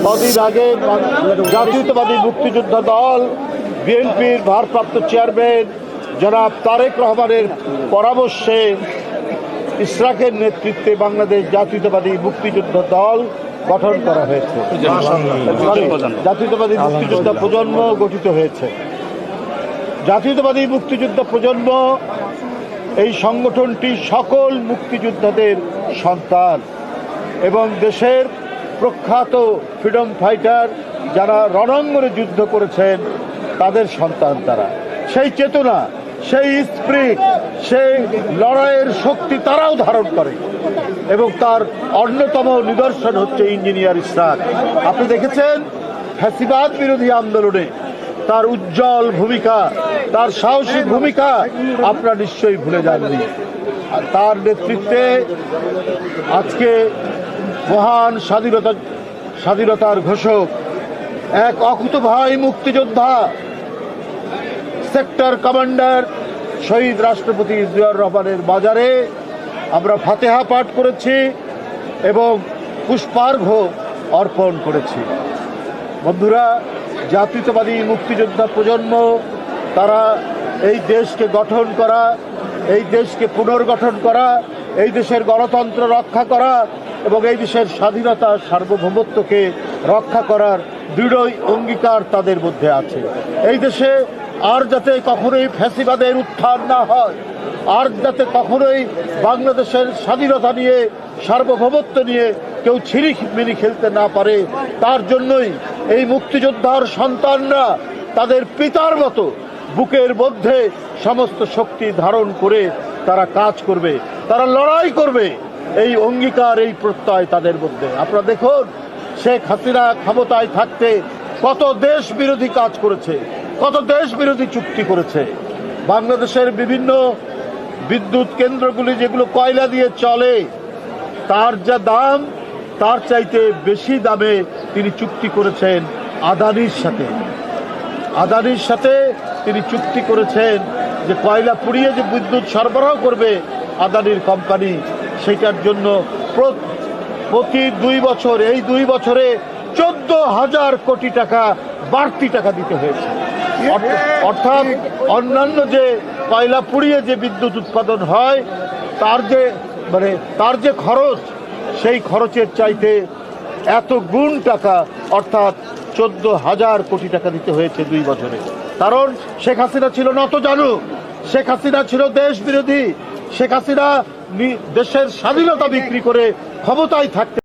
কদিন আগে জাতীয়তাবাদী মুক্তিযোদ্ধা দল বিএনপির ভারপ্রাপ্ত চেয়ারম্যান জনাব তারেক রহমানের পরামর্শে ইশরাকের নেতৃত্বে বাংলাদেশ জাতীয়তাবাদী মুক্তিযোদ্ধা দল গঠন করা হয়েছে। জাতীয়তাবাদী মুক্তিযোদ্ধা প্রজন্ম গঠিত হয়েছে। জাতীয়তাবাদী মুক্তিযোদ্ধা প্রজন্ম এই সংগঠনটি সকল মুক্তিযোদ্ধাদের সন্তান এবং দেশের প্রখ্যাত ফ্রিডম ফাইটার যারা রণাঙ্গনে যুদ্ধ করেছেন তাদের সন্তান তারা। সেই চেতনা, সেই স্পিরিট, সেই লড়াইয়ের শক্তি তারাও ধারণ করে এবং তার অন্যতম নিদর্শন হচ্ছে ইঞ্জিনিয়ার ইশরাক। আপনি দেখেছেন ফ্যাসিবাদ বিরোধী আন্দোলনে তার উজ্জ্বল ভূমিকা, তার সাহসী ভূমিকা আপনারা নিশ্চয়ই ভুলে যাননি। আর তার নেতৃত্বে আজকে মহান স্বাধীনতার ঘোষক এক অকুতোভয় মুক্তিযোদ্ধা সেক্টর কমান্ডার শহীদ রাষ্ট্রপতি জিয়াউর রহমানের বাজারে আমরা ফাতেহা পাঠ করেছি এবং পুষ্পার্ঘ্য অর্পণ করেছি। বন্ধুরা, জাতীয়তাবাদী মুক্তিযোদ্ধা প্রজন্ম তারা এই দেশকে গঠন করা, এই দেশকে পুনর্গঠন করা, এই দেশের গণতন্ত্র রক্ষা করা এবং এই দেশের স্বাধীনতা সার্বভৌমত্বকে রক্ষা করার দৃঢ় অঙ্গীকার তাদের মধ্যে আছে। এই দেশে আর যাতে কখনোই ফ্যাসিবাদের উত্থান না হয়, আর যাতে কখনোই বাংলাদেশের স্বাধীনতা নিয়ে সার্বভৌমত্ব নিয়ে কেউ ছিনিমিনি খেলতে না পারে, তার জন্যই এই মুক্তিযোদ্ধার সন্তানরা তাদের পিতার মতো বুকের মধ্যে সমস্ত শক্তি ধারণ করে তারা কাজ করবে, তারা লড়াই করবে। এই অঙ্গীকার, এই প্রত্যয় তাদের মধ্যে। আপনারা দেখুন, শেখ হাসিনা ক্ষমতায় থাকতে কত দেশ বিরোধী কাজ করেছে, কত দেশ বিরোধী চুক্তি করেছে। বাংলাদেশের বিভিন্ন বিদ্যুৎ কেন্দ্রগুলি যেগুলো কয়লা দিয়ে চলে, তার যা দাম তার চাইতে বেশি দামে তিনি চুক্তি করেছেন আদানির সাথে। আদানির সাথে তিনি চুক্তি করেছেন যে কয়লা পুড়িয়ে যে বিদ্যুৎ সরবরাহ করবে আদানির কোম্পানি, সেটার জন্য প্রতি 2 বছর, এই 2 বছরে 14,000 কোটি টাকা বাড়তি টাকা দিতে হয়েছে। অর্থাৎ অন্যান্য যে কয়লা পুড়িয়ে যে বিদ্যুৎ উৎপাদন হয় তার যে খরচ, সেই খরচের চাইতে এত গুণ টাকা, অর্থাৎ 14,000 কোটি টাকা দিতে হয়েছে 2 বছরে। কারণ শেখ হাসিনা ছিল নতজানু, শেখ হাসিনা ছিল দেশ বিরোধী, শেখ হাসিনা দেশের স্বাধীনতা বিক্রি করে ক্ষমতায় থাকতে